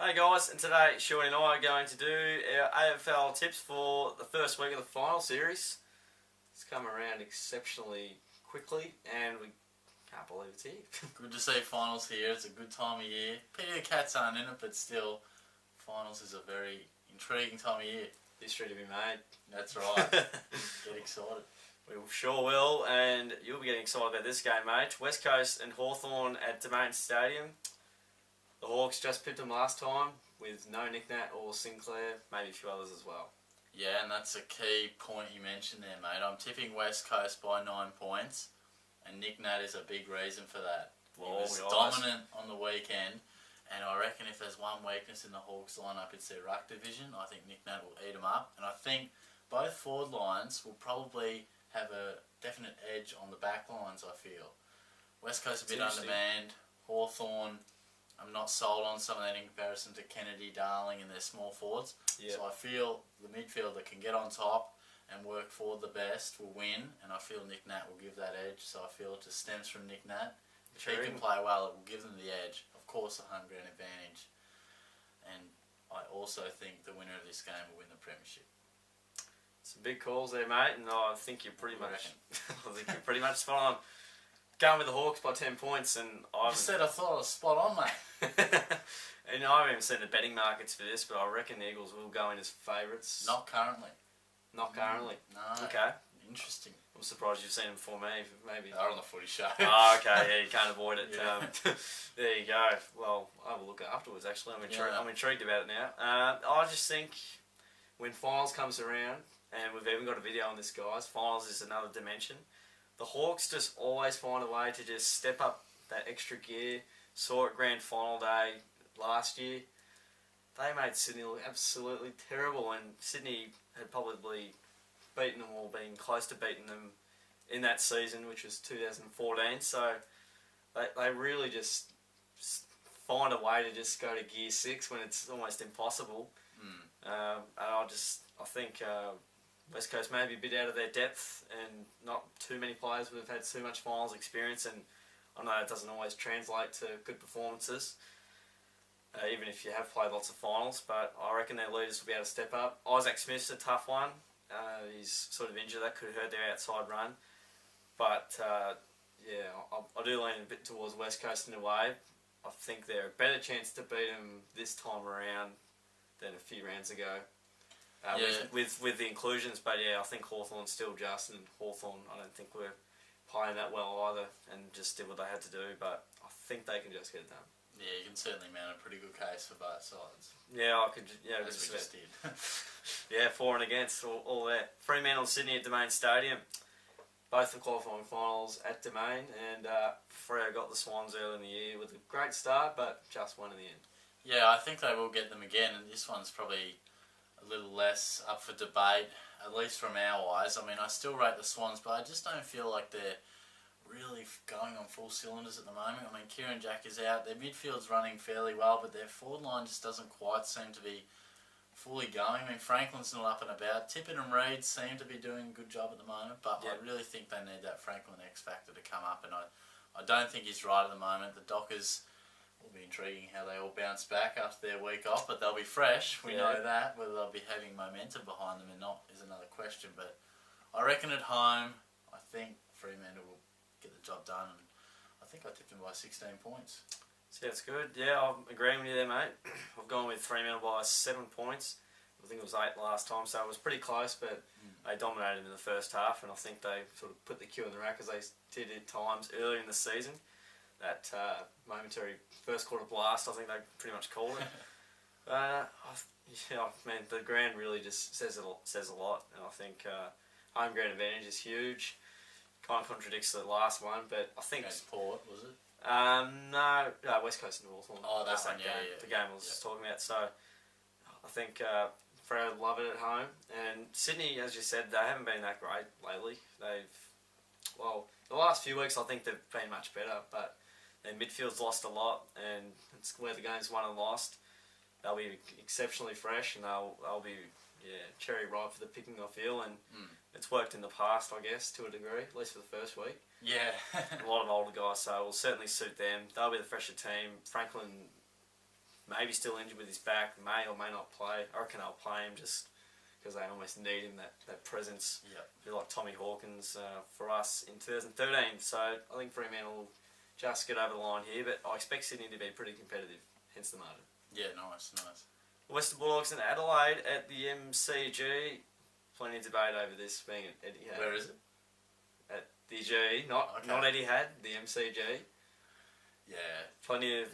Hey guys, and today Shorty and I are going to do our AFL tips for the first week of the final series. It's come around exceptionally quickly and we can't believe it's here. Good to see finals here. It's a good time of year. Pity the Cats aren't in it, but still, finals is a very intriguing time of year. History to be made. That's right. Get excited. We sure will, and you'll be getting excited about this game, mate. West Coast and Hawthorn at Domain Stadium. The Hawks just pipped them last time with no Nick Nat or Sinclair, maybe a few others as well. Yeah, and that's a key point you mentioned there, mate. I'm tipping West Coast by 9 points, and Nick Nat is a big reason for that. He was dominant on the weekend, and I reckon if there's one weakness in the Hawks lineup, it's their ruck division. I think Nick Nat will eat them up, and I think both forward lines will probably have a definite edge on the back lines, I feel. West Coast a bit undermanned. Hawthorn, I'm not sold on some of that in comparison to Kennedy, Darling and their small forwards. Yep. So I feel the midfield that can get on top and work forward the best will win, and I feel Nick Nat will give that edge. So I feel it just stems from Nick Nat. If he can play well, it will give them the edge. Of course, a home ground advantage. And I also think the winner of this game will win the premiership. Some big calls there, mate, and I think you're pretty much spot on. Going with the Hawks by 10 points, and I said I thought I was spot on, mate. And I haven't even seen the betting markets for this, but I reckon the Eagles will go in as favourites. Not currently. Not currently. No. Okay. Interesting. I'm surprised you've seen them before me. Maybe they're on the footy show. Oh, okay. Yeah, you can't avoid it. Yeah. There you go. Well, I'll have a look afterwards. Actually, I'm intrigued about it now. I just think when finals comes around, and we've even got a video on this, guys. Finals is another dimension. The Hawks just always find a way to just step up that extra gear. Saw it grand final day last year. They made Sydney look absolutely terrible, and Sydney had probably beaten them or been close to beating them in that season, which was 2014. So they really just find a way to just go to gear 6 when it's almost impossible. And I think West Coast may be a bit out of their depth, and not too many players would have had too much finals experience, and I know it doesn't always translate to good performances, even if you have played lots of finals, but I reckon their leaders will be able to step up. Isaac Smith's a tough one. He's sort of injured. That could hurt their outside run. But, yeah, I do lean a bit towards West Coast in a way. I think they're a better chance to beat them this time around than a few rounds ago. With the inclusions, but yeah, I think Hawthorn's still just, and Hawthorn, I don't think we're playing that well either, and just did what they had to do, but I think they can just get it done. Yeah, you can certainly mount a pretty good case for both sides. Yeah, I could, yeah. As we just did. Yeah, for and against, all that. Fremantle, Sydney at Domain Stadium. Both the qualifying finals at Domain, and Freo got the Swans early in the year with a great start, but just won in the end. Yeah, I think they will get them again, and this one's probably a little less up for debate, at least from our eyes. I mean, I still rate the Swans, but I just don't feel like they're really going on full cylinders at the moment. I mean, Kieran Jack is out. Their midfield's running fairly well, but their forward line just doesn't quite seem to be fully going. I mean, Franklin's not up and about. Tippett and Reid seem to be doing a good job at the moment, but I really think they need that Franklin X factor to come up, and I don't think he's right at the moment. The Dockers will be intriguing how they all bounce back after their week off, but they'll be fresh. We know that. Whether they'll be having momentum behind them or not is another question. But I reckon at home, I think Fremantle will get the job done, and I think I tipped them by 16 points. Sounds good. Yeah, I'm agreeing with you there, mate. I've gone with Fremantle by 7 points. I think it was 8 last time, so it was pretty close, but they dominated them in the first half, and I think they sort of put the cue in the rack as they did at times earlier in the season. That momentary first quarter blast, I think they pretty much called it. Yeah, man, the ground really just says a lot, and I think home ground advantage is huge. Kind of contradicts the last one, but I think Port, was it? No, West Coast and Hawthorn. Oh, that's that game. Yeah. The game I was talking about. So I think Freo would love it at home, and Sydney, as you said, they haven't been that great lately. The last few weeks I think they've been much better, but their midfield's lost a lot, and it's where the game's won and lost. They'll be exceptionally fresh, and they'll be cherry ripe for the picking, I feel, and it's worked in the past, I guess, to a degree, at least for the first week. Yeah. A lot of older guys, so it will certainly suit them. They'll be the fresher team. Franklin maybe still injured with his back, may or may not play. I reckon they'll play him just because they almost need him, that presence. Yep. A bit like Tommy Hawkins for us in 2013. So I think Fremantle will just get over the line here, but I expect Sydney to be pretty competitive, hence the margin. Yeah, nice. Western Bulldogs and Adelaide at the MCG. Plenty of debate over this being at Etihad. Where is it? At the G, not Etihad, the MCG. Yeah. Plenty of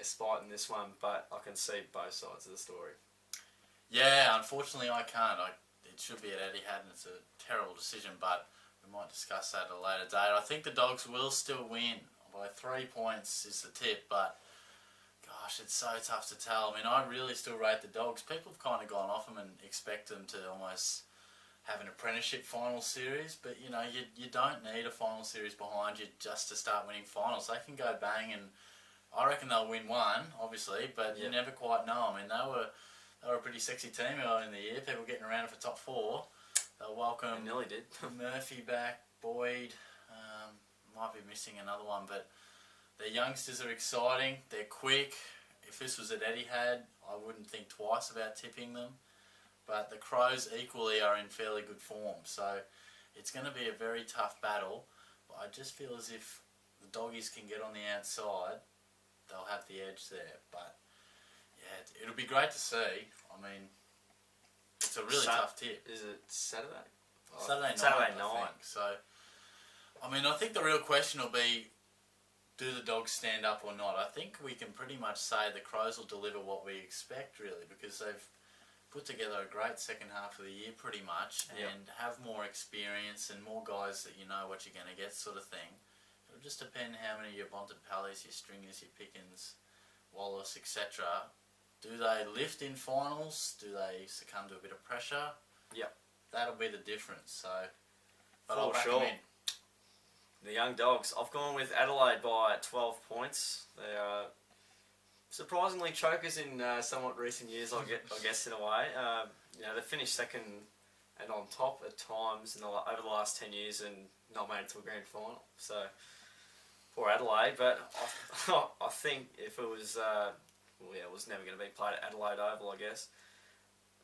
spite in this one, but I can see both sides of the story. Yeah, unfortunately I can't. It should be at Etihad and it's a terrible decision, but we might discuss that at a later date. I think the Dogs will still win by 3 points is the tip, but gosh, it's so tough to tell. I mean, I really still rate the Dogs. People have kind of gone off them and expect them to almost have an apprenticeship final series, but you know, you don't need a final series behind you just to start winning finals. They can go bang, and I reckon they'll win one, obviously, but you never quite know. I mean, they were a pretty sexy team earlier in the year. People getting around for top 4. They'll welcome nearly did. Murphy back, Boyd. Might be missing another one, but their youngsters are exciting. They're quick. If this was at Etihad, I wouldn't think twice about tipping them. But the Crows equally are in fairly good form, so it's going to be a very tough battle. But I just feel as if the Doggies can get on the outside, they'll have the edge there. But yeah, it'll be great to see. I mean, it's a really tough tip. Is it Saturday? Saturday night. So, I mean, I think the real question will be, do the Dogs stand up or not? I think we can pretty much say the Crows will deliver what we expect, really, because they've put together a great second half of the year, pretty much, and have more experience and more guys that you know what you're going to get, sort of thing. It'll just depend how many of your Bontempellis, your Stringers, your Pickens, Wallace, etc. Do they lift in finals? Do they succumb to a bit of pressure? Yep. That'll be the difference. So, but For sure. The young Dogs. I've gone with Adelaide by 12 points. They are surprisingly chokers in somewhat recent years, I guess, in a way. They finished second and on top at times over the last 10 years and not made it to a grand final. So, poor Adelaide. But I think if it was... it was never going to be played at Adelaide Oval, I guess.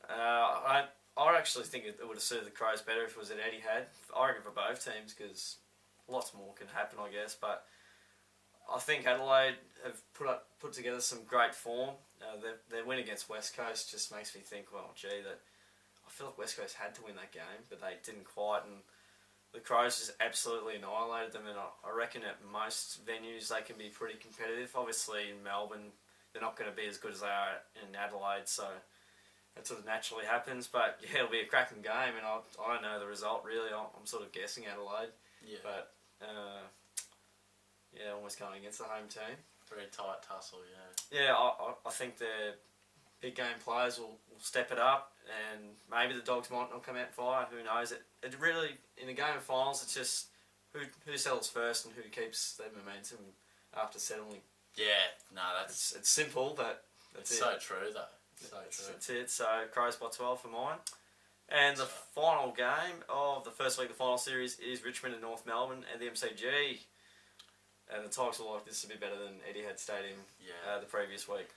I actually think it would have suited the Crows better if it was at Etihad. I reckon for both teams, because lots more can happen, I guess. But I think Adelaide have put together some great form. Their win against West Coast just makes me think, well, gee, that I feel like West Coast had to win that game, but they didn't quite. And the Crows just absolutely annihilated them. And I reckon at most venues they can be pretty competitive. Obviously in Melbourne, they're not going to be as good as they are in Adelaide, so that sort of naturally happens. But yeah, it'll be a cracking game, and I don't know the result really. I'm sort of guessing Adelaide, but almost going against the home team. Very tight tussle, Yeah, I think the big game players will step it up, and maybe the Dogs might not come out fire. Who knows? It really, in a game of finals, it's just who settles first and who keeps their momentum after settling. Yeah, no, that's... It's simple, but that's so true, though. That's it. So, Crows by 12 for mine. And the final game of the first week of the final series is Richmond and North Melbourne at the MCG. And the Tigers will like this to be better than Etihad Stadium the previous week.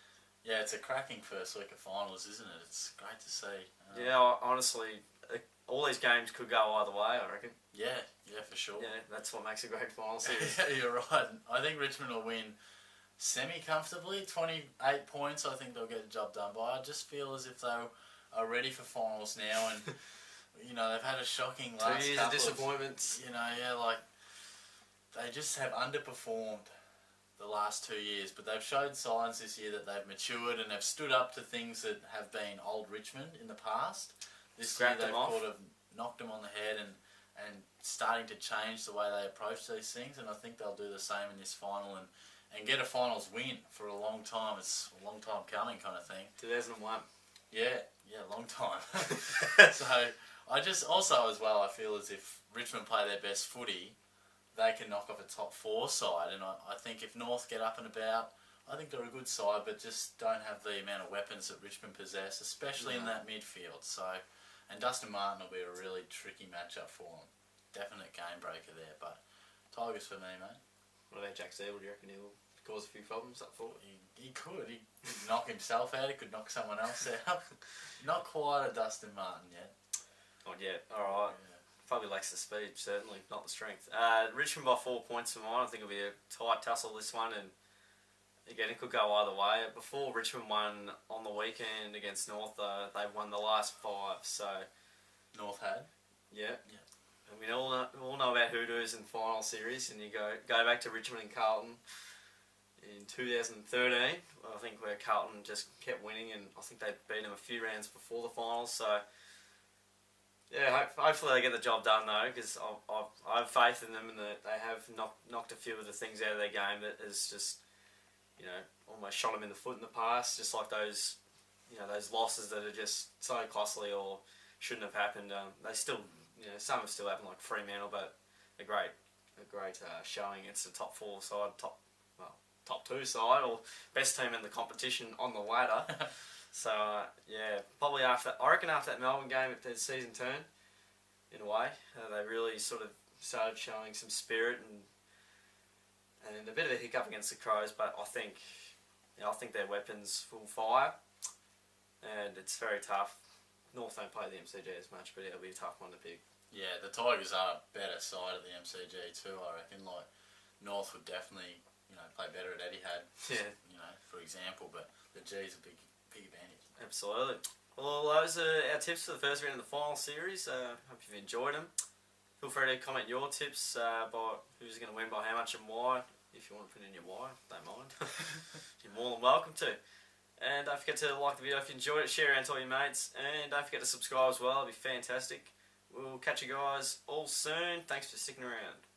Yeah, it's a cracking first week of finals, isn't it? It's great to see. Honestly, all these games could go either way, I reckon. Yeah, for sure. Yeah, that's what makes a great final series. You're right. I think Richmond will win semi-comfortably, 28 points. I think they'll get the job done by. I just feel as if they are ready for finals now, and they've had a shocking last 2 years couple of disappointments. They just have underperformed the last 2 years, but they've showed signs this year that they've matured and have stood up to things that have been old Richmond in the past. This year they've sort of knocked them on the head and starting to change the way they approach these things, and I think they'll do the same in this final and get a finals win for a long time. It's a long time coming kind of thing. 2001. Yeah, long time. So I just also as well, I feel as if Richmond play their best footy, they can knock off a top 4 side, and I think if North get up and about, I think they're a good side, but just don't have the amount of weapons that Richmond possess, especially in that midfield. So, and Dustin Martin will be a really tricky matchup for them. Definite game breaker there, but Tigers for me, mate. What about Jack Steele? Do you reckon he'll cause a few problems up forward? He could. knock himself out. He could knock someone else out. Not quite a Dustin Martin yet. Not yet. All right. Yeah. Probably lacks the speed, certainly, not the strength. Richmond by 4 points for mine. I think it'll be a tight tussle, this one, and again, it could go either way. Before Richmond won on the weekend against North, they won the last 5, so... North had? Yeah. And we all know about hoodoos in final series, and you go back to Richmond and Carlton in 2013, I think, where Carlton just kept winning, and I think they beat them a few rounds before the finals, so... Yeah, hopefully they get the job done though, because I have faith in them, and that they have knocked a few of the things out of their game that has just, almost shot them in the foot in the past. Just like those, those losses that are just so costly or shouldn't have happened. They still, some have still happened, like Fremantle, but a great showing. It's the top 4 side, top 2 side, or best team in the competition on the ladder. So, probably I reckon after that Melbourne game, if the season turned, in a way, they really sort of started showing some spirit and a bit of a hiccup against the Crows, but I think their weapons will fire, and it's very tough. North don't play the MCG as much, but it'll be a tough one to pick. Yeah, the Tigers are a better side at the MCG too, I reckon. Like, North would definitely, play better at Etihad, for example, but the G's a big advantage. Absolutely. Well, those are our tips for the first round of the final series. Hope you've enjoyed them. Feel free to comment your tips by who's going to win by how much and why. If you want to put in your why, don't mind. You're more than welcome to. And don't forget to like the video if you enjoyed it, share it around to all your mates, and don't forget to subscribe as well. It'll be fantastic. We'll catch you guys all soon. Thanks for sticking around.